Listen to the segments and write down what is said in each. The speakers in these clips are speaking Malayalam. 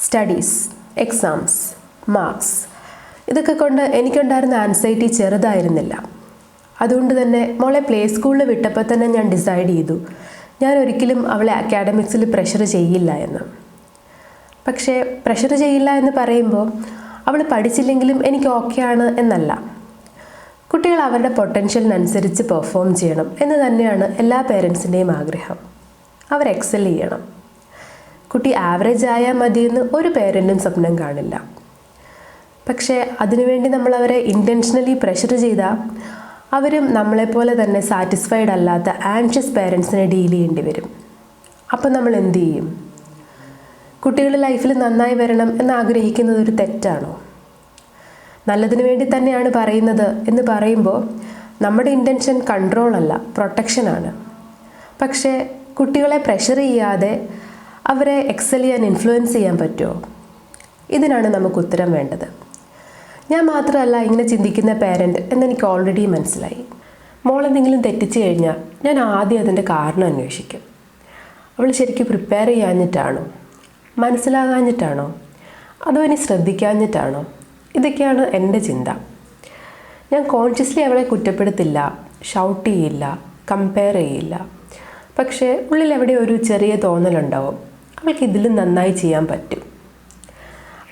സ്റ്റഡീസ്, എക്സാംസ്, മാർക്സ് ഇതൊക്കെ കൊണ്ട് എനിക്കുണ്ടായിരുന്ന ആൻസൈറ്റി ചെറുതായിരുന്നില്ല. അതുകൊണ്ട് തന്നെ മോളെ പ്ലേ സ്കൂളിൽ വിട്ടപ്പോൾ തന്നെ ഞാൻ ഡിസൈഡ് ചെയ്തു ഞാൻ ഒരിക്കലും അവളെ അക്കാഡമിക്സിൽ പ്രഷർ ചെയ്യില്ല എന്ന്. പക്ഷേ പ്രഷർ ചെയ്യില്ല എന്ന് പറയുമ്പോൾ അവൾ പഠിച്ചില്ലെങ്കിലും എനിക്ക് ഓക്കെയാണ് എന്നല്ല. കുട്ടികൾ അവരുടെ പൊട്ടൻഷ്യലിനനുസരിച്ച് പെർഫോം ചെയ്യണം എന്ന് തന്നെയാണ് എല്ലാ പേരൻസിൻ്റെയും ആഗ്രഹം. അവർ എക്സൽ ചെയ്യണം. കുട്ടി ആവറേജ് ആയാൽ മതിയെന്ന് ഒരു പേരൻറ്റും സ്വപ്നം കാണില്ല. പക്ഷേ അതിനുവേണ്ടി നമ്മളവരെ ഇൻറ്റൻഷനലി പ്രഷർ ചെയ്താൽ അവരും നമ്മളെപ്പോലെ തന്നെ സാറ്റിസ്ഫൈഡ് അല്ലാത്ത ആൻഷ്യസ് പേരൻസിനെ ഡീൽ ചെയ്യേണ്ടി വരും. അപ്പം നമ്മൾ എന്തു ചെയ്യും? കുട്ടികൾ ലൈഫിൽ നന്നായി വരണം എന്ന് ആഗ്രഹിക്കുന്നത് ഒരു തെറ്റാണോ? നല്ലതിന് വേണ്ടി തന്നെയാണ് പറയുന്നത് എന്ന് പറയുമ്പോൾ നമ്മുടെ ഇൻറ്റൻഷൻ കൺട്രോൾ അല്ല, പ്രൊട്ടക്ഷനാണ്. പക്ഷേ കുട്ടികളെ പ്രഷർ ചെയ്യാതെ അവരെ എക്സൽ ചെയ്യാൻ ഇൻഫ്ലുവൻസ് ചെയ്യാൻ പറ്റുമോ? ഇതിനാണ് നമുക്ക് ഉത്തരം വേണ്ടത്. ഞാൻ മാത്രമല്ല ഇങ്ങനെ ചിന്തിക്കുന്ന പേരൻറ്റ് എന്നെനിക്ക് ഓൾറെഡി മനസ്സിലായി. മോളെന്തെങ്കിലും തെറ്റിച്ച് കഴിഞ്ഞാൽ ഞാൻ ആദ്യം അതിൻ്റെ കാരണം അന്വേഷിക്കും. അവൾ ശരിക്കും പ്രിപ്പയർ ചെയ്യാഞ്ഞിട്ടാണോ, മനസ്സിലാകാഞ്ഞിട്ടാണോ, അതോ ഇനി ശ്രദ്ധിക്കാഞ്ഞിട്ടാണോ? ഇതൊക്കെയാണ് എൻ്റെ ചിന്ത. ഞാൻ കോൺഷ്യസ്ലി അവളെ കുറ്റപ്പെടുത്തില്ല, ഷൗട്ട് ചെയ്യില്ല, കമ്പയർ ചെയ്യില്ല. പക്ഷേ ഉള്ളിൽ എവിടെ ഒരു ചെറിയ തോന്നലുണ്ടാവും, അവൾക്ക് ഇതിലും നന്നായി ചെയ്യാൻ പറ്റും.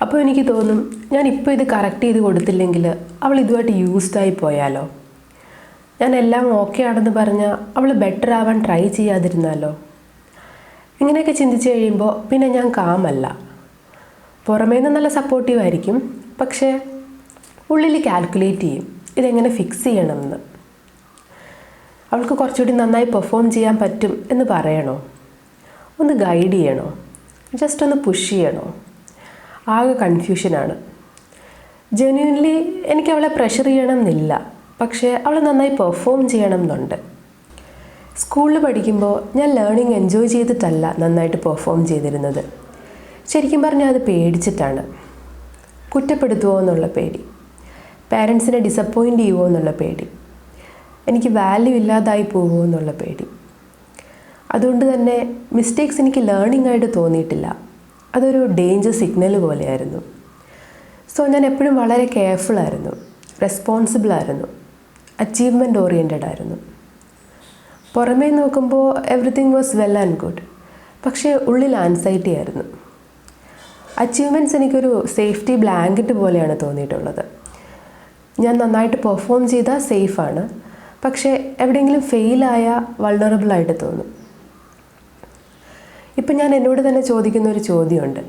അപ്പോൾ എനിക്ക് തോന്നും ഞാനിപ്പോൾ ഇത് കറക്റ്റ് ചെയ്ത് കൊടുത്തില്ലെങ്കിൽ അവൾ ഇതുമായിട്ട് യൂസ്ഡായി പോയാലോ, ഞാൻ എല്ലാം ഓക്കെ ആണെന്ന് പറഞ്ഞാൽ അവൾ ബെറ്റർ ആവാൻ ട്രൈ ചെയ്യാതിരുന്നാലോ. ഇങ്ങനെയൊക്കെ ചിന്തിച്ച് കഴിയുമ്പോൾ പിന്നെ ഞാൻ കാമല്ല. പുറമേ നിന്ന് നല്ല സപ്പോർട്ടീവായിരിക്കും, പക്ഷേ ഉള്ളിൽ കാൽക്കുലേറ്റ് ചെയ്യും ഇതെങ്ങനെ ഫിക്സ് ചെയ്യണമെന്ന്. അവൾക്ക് കുറച്ചുകൂടി നന്നായി പെർഫോം ചെയ്യാൻ പറ്റും എന്ന് പറയണോ, ഒന്ന് ഗൈഡ് ചെയ്യണോ, ജസ്റ്റ് ഒന്ന് പുഷ് ചെയ്യണോ? ആകെ കൺഫ്യൂഷനാണ്. ജെന്യുവൻലി എനിക്ക് അവളെ പ്രഷർ ചെയ്യണം എന്നില്ല, പക്ഷേ അവൾ നന്നായി പെർഫോം ചെയ്യണം എന്നുണ്ട്. സ്കൂളിൽ പഠിക്കുമ്പോൾ ഞാൻ ലേണിംഗ് എൻജോയ് ചെയ്തിട്ടല്ല നന്നായിട്ട് പെർഫോം ചെയ്തിരുന്നത്. ശരിക്കും പറഞ്ഞാൽ അത് പേടിച്ചിട്ടാണ്. കുറ്റപ്പെടുത്തുമോ എന്നുള്ള പേടി, പാരൻസിനെ ഡിസപ്പോയിൻ്റ് ചെയ്യുമോ എന്നുള്ള പേടി, എനിക്ക് വാല്യൂ ഇല്ലാതായി പോകുമോ എന്നുള്ള പേടി. അതുകൊണ്ട് തന്നെ മിസ്റ്റേക്സ് എനിക്ക് ലേണിംഗ് ആയിട്ട് തോന്നിയിട്ടില്ല, അതൊരു ഡേഞ്ചർ സിഗ്നൽ പോലെയായിരുന്നു. സോ ഞാൻ എപ്പോഴും വളരെ കെയർഫുള്ളായിരുന്നു, റെസ്പോൺസിബിളായിരുന്നു, അച്ചീവ്മെൻറ്റ് ഓറിയൻറ്റഡ് ആയിരുന്നു. പുറമേ നോക്കുമ്പോൾ everything was well and good, പക്ഷേ ഉള്ളിൽ ആൻസൈറ്റി ആയിരുന്നു. അച്ചീവ്മെൻറ്റ്സ് എനിക്കൊരു സേഫ്റ്റി ബ്ലാങ്കറ്റ് പോലെയാണ് തോന്നിയിട്ടുള്ളത്. ഞാൻ നന്നായിട്ട് പെർഫോം ചെയ്താൽ സേഫാണ്, പക്ഷേ എവിടെയെങ്കിലും ഫെയിലായാൽ വൾണറബിളായിട്ട് തോന്നും. ഇപ്പം ഞാൻ എന്നോട് തന്നെ ചോദിക്കുന്ന ഒരു ചോദ്യമുണ്ട്.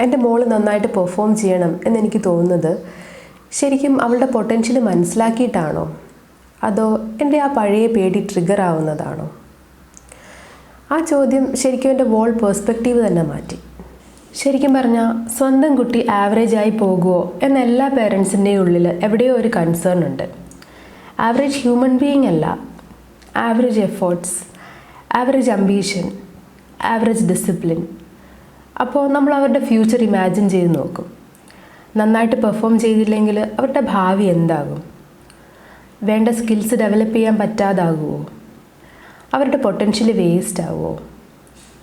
എൻ്റെ മോള് നന്നായിട്ട് പെർഫോം ചെയ്യണം എന്നെനിക്ക് തോന്നുന്നത് ശരിക്കും അവളുടെ പൊട്ടൻഷ്യൽ മനസ്സിലാക്കിയിട്ടാണോ, അതോ എൻ്റെ ആ പഴയ പേടി ട്രിഗർ ആവുന്നതാണോ? ആ ചോദ്യം ശരിക്കും എൻ്റെ വോൾ പേഴ്സ്പെക്റ്റീവ് തന്നെ മാറ്റി. ശരിക്കും പറഞ്ഞാൽ സ്വന്തം കുട്ടി ആവറേജായി പോകുമോ എന്ന എല്ലാ പേരൻസിൻ്റെയും ഉള്ളിൽ എവിടെയോ ഒരു കൺസേൺ ഉണ്ട്. ആവറേജ് ഹ്യൂമൻ ബീയിങ് അല്ല, average efforts, average ambition, average discipline. അപ്പോൾ നമ്മൾ അവരുടെ ഫ്യൂച്ചർ ഇമാജിൻ ചെയ്ത് നോക്കും. നന്നായിട്ട് പെർഫോം ചെയ്തില്ലെങ്കിൽ അവരുടെ ഭാവി എന്താകും? വേണ്ട സ്കിൽസ് ഡെവലപ്പ് ചെയ്യാൻ പറ്റാതാകുമോ? അവരുടെ പൊട്ടൻഷ്യൽ വേസ്റ്റ് ആവുമോ?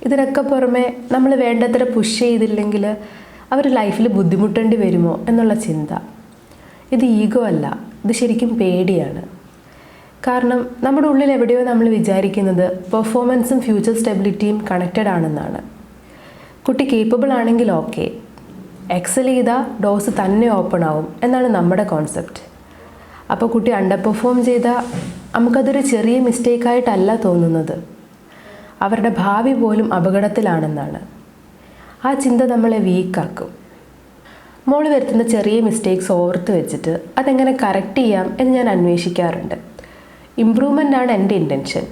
ഇതിനൊക്കെ പുറമെ നമ്മൾ വേണ്ടത്ര പുഷ് ചെയ്തില്ലെങ്കിൽ അവർ ലൈഫിൽ ബുദ്ധിമുട്ടേണ്ടി വരുമോ എന്നുള്ള ചിന്ത. ഇത് ഈഗോ അല്ല, ഇത് ശരിക്കും പേടിയാണ്. കാരണം നമ്മുടെ ഉള്ളിൽ എവിടെയോ നമ്മൾ വിചാരിക്കുന്നത് പെർഫോമൻസും ഫ്യൂച്ചർ സ്റ്റെബിലിറ്റിയും കണക്റ്റഡ് ആണെന്നാണ്. കുട്ടി കേപ്പബിൾ ആണെങ്കിൽ ഓക്കെ, എക്സൽ ചെയ്താൽ ഡോസ് തന്നെ ഓപ്പൺ ആവും എന്നാണ് നമ്മുടെ കോൺസെപ്റ്റ്. അപ്പോൾ കുട്ടി അണ്ടർ പെർഫോം ചെയ്താൽ നമുക്കതൊരു ചെറിയ മിസ്റ്റേക്കായിട്ടല്ല തോന്നുന്നത്, അവരുടെ ഭാവി പോലും അപകടത്തിലാണെന്നാണ്. ആ ചിന്ത നമ്മളെ വീക്കാക്കും. മോള് വരുത്തുന്ന ചെറിയ മിസ്റ്റേക്സ് ഓർത്ത് വെച്ചിട്ട് അതെങ്ങനെ കറക്റ്റ് ചെയ്യാം എന്ന് ഞാൻ അന്വേഷിക്കാറുണ്ട്. ഇമ്പ്രൂവ്മെൻ്റ് ആണ് എൻ്റെ ഇൻറ്റൻഷൻ.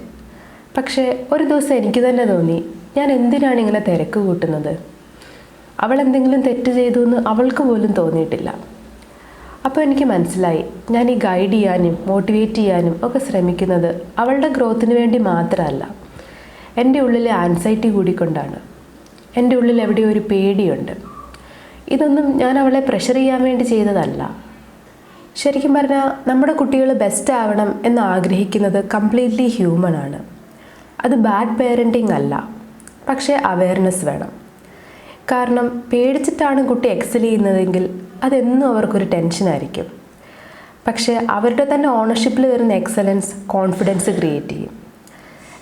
പക്ഷേ ഒരു ദിവസം എനിക്ക് തന്നെ തോന്നി ഞാൻ എന്തിനാണ് ഇങ്ങനെ തിരക്ക് കൂട്ടുന്നത്? അവൾ എന്തെങ്കിലും തെറ്റ് ചെയ്തു എന്ന് അവൾക്ക് പോലും തോന്നിയിട്ടില്ല. അപ്പോൾ എനിക്ക് മനസ്സിലായി ഞാൻ ഈ ഗൈഡ് ചെയ്യാനും മോട്ടിവേറ്റ് ചെയ്യാനും ഒക്കെ ശ്രമിക്കുന്നത് അവളുടെ ഗ്രോത്തിന് വേണ്ടി മാത്രമല്ല, എൻ്റെ ഉള്ളിലെ ആൻസൈറ്റി കൂടിക്കൊണ്ടാണ്. എൻ്റെ ഉള്ളിൽ എവിടെയോ ഒരു പേടിയുണ്ട്. ഇതൊന്നും ഞാൻ അവളെ പ്രഷർ ചെയ്യാൻ വേണ്ടി ചെയ്തതല്ല. ശരിക്കും പറഞ്ഞാൽ നമ്മുടെ കുട്ടികൾ ബെസ്റ്റ് ആവണം എന്ന് ആഗ്രഹിക്കുന്നത് കംപ്ലീറ്റ്ലി ഹ്യൂമൺ ആണ്. അത് ബാഡ് പേരൻറ്റിങ് അല്ല, പക്ഷേ അവെയർനെസ് വേണം. കാരണം പേടിച്ചിട്ടാണ് കുട്ടി എക്സൽ ചെയ്യുന്നതെങ്കിൽ അതെന്നും അവർക്കൊരു ടെൻഷനായിരിക്കും. പക്ഷേ അവരുടെ തന്നെ ഓണർഷിപ്പിൽ വരുന്ന എക്സലൻസ് കോൺഫിഡൻസ് ക്രിയേറ്റ് ചെയ്യും.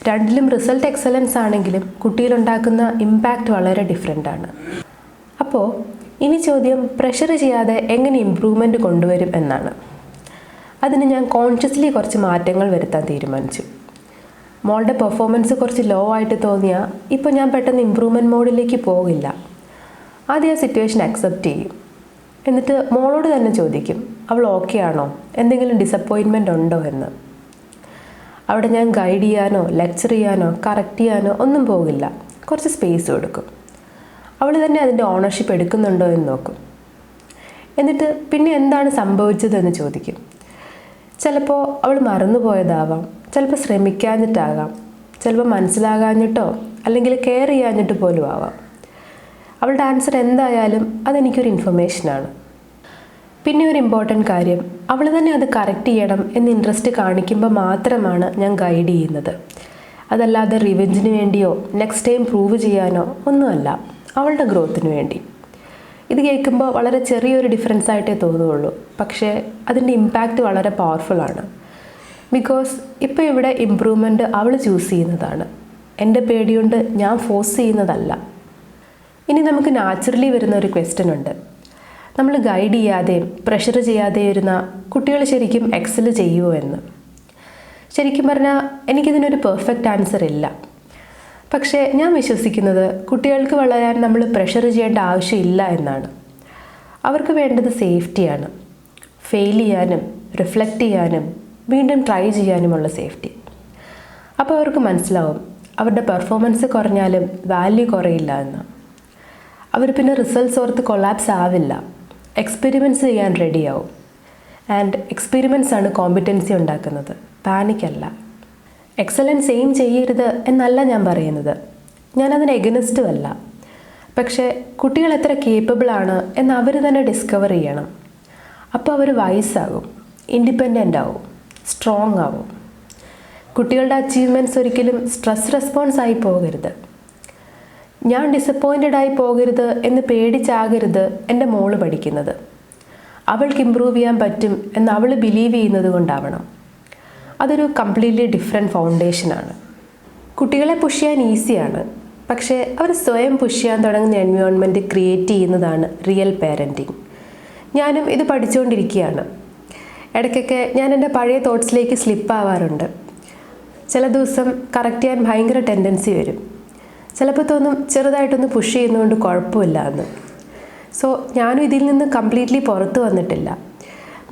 രണ്ടിലും റിസൾട്ട് എക്സലൻസ് ആണെങ്കിലും കുട്ടിയിലുണ്ടാക്കുന്ന ഇമ്പാക്റ്റ് വളരെ ഡിഫറെൻ്റാണ്. അപ്പോൾ ഇനി ചോദ്യം പ്രഷർ ചെയ്യാതെ എങ്ങനെ ഇമ്പ്രൂവ്മെൻറ്റ് കൊണ്ടുവരും എന്നാണ്. അതിന് ഞാൻ കോൺഷ്യസ്ലി കുറച്ച് മാറ്റങ്ങൾ വരുത്താൻ തീരുമാനിച്ചു. മോളുടെ പെർഫോമൻസ് കുറച്ച് ലോ ആയിട്ട് തോന്നിയാൽ ഇപ്പോൾ ഞാൻ പെട്ടെന്ന് ഇമ്പ്രൂവ്മെൻറ്റ് മോഡിലേക്ക് പോകില്ല. ആദ്യം ആ സിറ്റുവേഷൻ അക്സെപ്റ്റ് ചെയ്യും. എന്നിട്ട് മോളോട് തന്നെ ചോദിക്കും, അവൾ ഓക്കെ ആണോ, എന്തെങ്കിലും ഡിസപ്പോയിൻമെൻ്റ് ഉണ്ടോ എന്ന്. അവിടെ ഞാൻ ഗൈഡ് ചെയ്യാനോ ലെക്ചർ ചെയ്യാനോ കറക്റ്റ് ചെയ്യാനോ ഒന്നും പോകില്ല. കുറച്ച് സ്പേസ് കൊടുക്കും. അവൾ തന്നെ അതിൻ്റെ ഓണർഷിപ്പ് എടുക്കുന്നുണ്ടോ എന്ന് നോക്കും. എന്നിട്ട് പിന്നെ എന്താണ് സംഭവിച്ചതെന്ന് ചോദിക്കും. ചിലപ്പോൾ അവൾ മറന്നുപോയതാവാം, ചിലപ്പോൾ ശ്രമിക്കാഞ്ഞിട്ടാകാം, ചിലപ്പോൾ മനസ്സിലാകാഞ്ഞിട്ടോ അല്ലെങ്കിൽ കെയർ ചെയ്യാഞ്ഞിട്ട് പോലും ആവാം. അവളുടെ ആൻസർ എന്തായാലും അതെനിക്കൊരു ഇൻഫർമേഷനാണ്. പിന്നെ ഒരു ഇമ്പോർട്ടൻ്റ് കാര്യം, അവൾ തന്നെ അത് കറക്റ്റ് ചെയ്യണം എന്ന് ഇൻട്രസ്റ്റ് കാണിക്കുമ്പോൾ മാത്രമാണ് ഞാൻ ഗൈഡ് ചെയ്യുന്നത്. അതല്ലാതെ റിവെഞ്ചിന് വേണ്ടിയോ നെക്സ്റ്റ് ടൈം പ്രൂവ് ചെയ്യാനോ ഒന്നുമല്ല, അവളുടെ ഗ്രോത്തിന് വേണ്ടി. ഇത് കേൾക്കുമ്പോൾ വളരെ ചെറിയൊരു ഡിഫറൻസ് ആയിട്ടേ തോന്നുകയുള്ളൂ, പക്ഷേ അതിൻ്റെ ഇമ്പാക്റ്റ് വളരെ പവർഫുള്ളാണ്. ബിക്കോസ് ഇപ്പോൾ ഇവിടെ ഇമ്പ്രൂവ്മെൻറ്റ് അവൾ ചൂസ് ചെയ്യുന്നതാണ്, എൻ്റെ പേടിയുണ്ട് ഞാൻ ഫോഴ്സ് ചെയ്യുന്നതല്ല. ഇനി നമുക്ക് നാച്ചുറലി വരുന്ന ഒരു ക്വസ്റ്റ്യൻ ഉണ്ട്. നമ്മൾ ഗൈഡ് ചെയ്യാതെയും പ്രഷർ ചെയ്യാതെ വരുന്ന കുട്ടികൾ ശരിക്കും എക്സൽ ചെയ്യുമോ എന്ന്. ശരിക്കും പറഞ്ഞാൽ എനിക്കിതിനൊരു പെർഫെക്റ്റ് ആൻസർ ഇല്ല. പക്ഷേ ഞാൻ വിശ്വസിക്കുന്നത് കുട്ടികൾക്ക് വളരാൻ നമ്മൾ പ്രഷർ ചെയ്യേണ്ട ആവശ്യമില്ല എന്നാണ്. അവർക്ക് വേണ്ടത് സേഫ്റ്റിയാണ്. ഫെയിൽ ചെയ്യാനും റിഫ്ലക്റ്റ് ചെയ്യാനും വീണ്ടും ട്രൈ ചെയ്യാനുമുള്ള സേഫ്റ്റി. അപ്പോൾ അവർക്ക് മനസ്സിലാവും അവരുടെ പെർഫോമൻസ് കുറഞ്ഞാലും വാല്യൂ കുറയില്ല എന്ന്. അവർ പിന്നെ റിസൾട്ട്സ് ഓർത്ത് കൊളാപ്സ് ആവില്ല, എക്സ്പെരിമെൻറ്റ്സ് ചെയ്യാൻ റെഡിയാവും. ആൻഡ് എക്സ്പെരിമെൻറ്റ്സ് ആണ് കോമ്പിറ്റൻസി ഉണ്ടാക്കുന്നത്, പാനിക്കല്ല. എക്സലൻസ് എയിം ചെയ്യരുത് എന്നല്ല ഞാൻ പറയുന്നത്, ഞാനതിന് എഗനിസ്റ്റും അല്ല. പക്ഷേ കുട്ടികൾ എത്ര കേപ്പബിളാണ് എന്ന് അവർ തന്നെ ഡിസ്കവർ ചെയ്യണം. അപ്പോൾ അവർ വൈസാകും, ഇൻഡിപെൻഡൻ്റ് ആവും, സ്ട്രോങ് ആവും. കുട്ടികളുടെ അച്ചീവ്മെൻറ്റ്സ് ഒരിക്കലും സ്ട്രെസ് റെസ്പോൺസ് ആയി പോകരുത്. ഞാൻ ഡിസപ്പോയിൻറ്റഡ് ആയി പോകരുത് എന്ന് പേടിച്ചാകരുത് എൻ്റെ മോള് പഠിക്കുന്നത്. അവൾക്ക് ഇമ്പ്രൂവ് ചെയ്യാൻ പറ്റും എന്ന് അവൾ ബിലീവ് ചെയ്യുന്നത് കൊണ്ടാവണം. അതൊരു കംപ്ലീറ്റ്ലി ഡിഫറെൻറ്റ് ഫൗണ്ടേഷനാണ്. കുട്ടികളെ പുഷ് ചെയ്യാൻ ഈസിയാണ്, പക്ഷേ അവർ സ്വയം പുഷ് ചെയ്യാൻ തുടങ്ങുന്ന എൻവയോൺമെൻറ്റ് ക്രിയേറ്റ് ചെയ്യുന്നതാണ് റിയൽ പാരൻറ്റിങ്. ഞാനും ഇത് പഠിച്ചുകൊണ്ടിരിക്കുകയാണ്. ഇടയ്ക്കൊക്കെ ഞാൻ എൻ്റെ പഴയ തോട്ട്സിലേക്ക് സ്ലിപ്പാവാറുണ്ട്. ചില ദിവസം കറക്റ്റ് ചെയ്യാൻ ഭയങ്കര ടെൻഡൻസി വരും. ചിലപ്പോൾ തോന്നും ചെറുതായിട്ടൊന്ന് പുഷ് ചെയ്യുന്നതുകൊണ്ട് കുഴപ്പമില്ല എന്ന്. സോ ഞാനും ഇതിൽ നിന്ന് കംപ്ലീറ്റ്ലി പുറത്ത് വന്നിട്ടില്ല.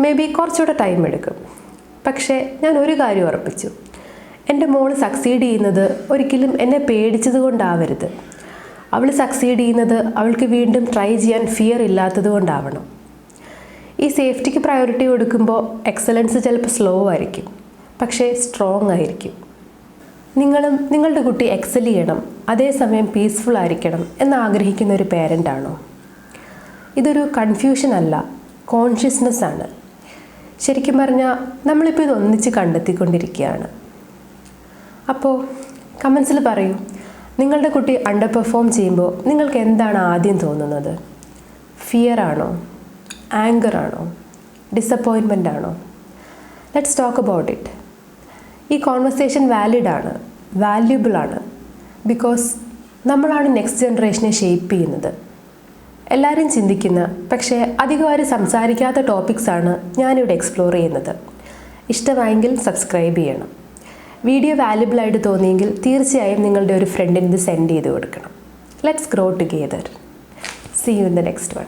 മേ ബി കുറച്ചുകൂടെ ടൈം എടുക്കും. പക്ഷേ ഞാൻ ഒരു കാര്യം ഉറപ്പിച്ചു, എൻ്റെ മോൾ സക്സീഡ് ചെയ്യുന്നത് ഒരിക്കലും എന്നെ പേടിച്ചത് കൊണ്ടാവരുത്. അവൾ സക്സീഡ് ചെയ്യുന്നത് അവൾക്ക് വീണ്ടും ട്രൈ ചെയ്യാൻ ഫിയർ ഇല്ലാത്തത് കൊണ്ടാവണം. ഈ സേഫ്റ്റിക്ക് പ്രയോറിറ്റി കൊടുക്കുമ്പോൾ എക്സലൻസ് ചിലപ്പോൾ സ്ലോ ആയിരിക്കും, പക്ഷേ സ്ട്രോങ് ആയിരിക്കും. നിങ്ങളും നിങ്ങളുടെ കുട്ടി എക്സൽ ചെയ്യണം, അതേസമയം പീസ്ഫുൾ ആയിരിക്കണം എന്ന് ആഗ്രഹിക്കുന്ന ഒരു പേരൻ്റാണോ? ഇതൊരു കൺഫ്യൂഷൻ അല്ല, കോൺഷ്യസ്നെസ് ആണ്. ശരിക്കും പറഞ്ഞാൽ നമ്മളിപ്പോൾ ഇത് ഒന്നിച്ച് കണ്ടെത്തിക്കൊണ്ടിരിക്കുകയാണ്. അപ്പോൾ കമൻസിൽ പറയൂ, നിങ്ങളുടെ കുട്ടി അണ്ടർ പെർഫോം ചെയ്യുമ്പോൾ നിങ്ങൾക്ക് എന്താണ് ആദ്യം തോന്നുന്നത്? ഫിയർ ആണോ, ആങ്കർ ആണോ, ഡിസപ്പോയിൻമെൻ്റ് ആണോ? Let's talk about it. ഈ കോൺവെർസേഷൻ വാലിഡ് ആണ്, വാല്യുബിൾ ആണ്. ബിക്കോസ് നമ്മളാണ് നെക്സ്റ്റ് ജനറേഷനെ ഷേപ്പ് ചെയ്യുന്നത്. എല്ലാവരും ചിന്തിക്കുന്ന പക്ഷേ അധികം ആരും സംസാരിക്കാത്ത ടോപ്പിക്സാണ് ഞാനിവിടെ എക്സ്പ്ലോർ ചെയ്യുന്നത്. ഇഷ്ടമായെങ്കിൽ സബ്സ്ക്രൈബ് ചെയ്യണം. വീഡിയോ വാല്യുബിൾ ആയിട്ട് തോന്നിയെങ്കിൽ തീർച്ചയായും നിങ്ങളുടെ ഒരു ഫ്രണ്ടിന് ഇത് സെൻഡ് ചെയ്ത് കൊടുക്കണം. Let's grow together. See you in the next one.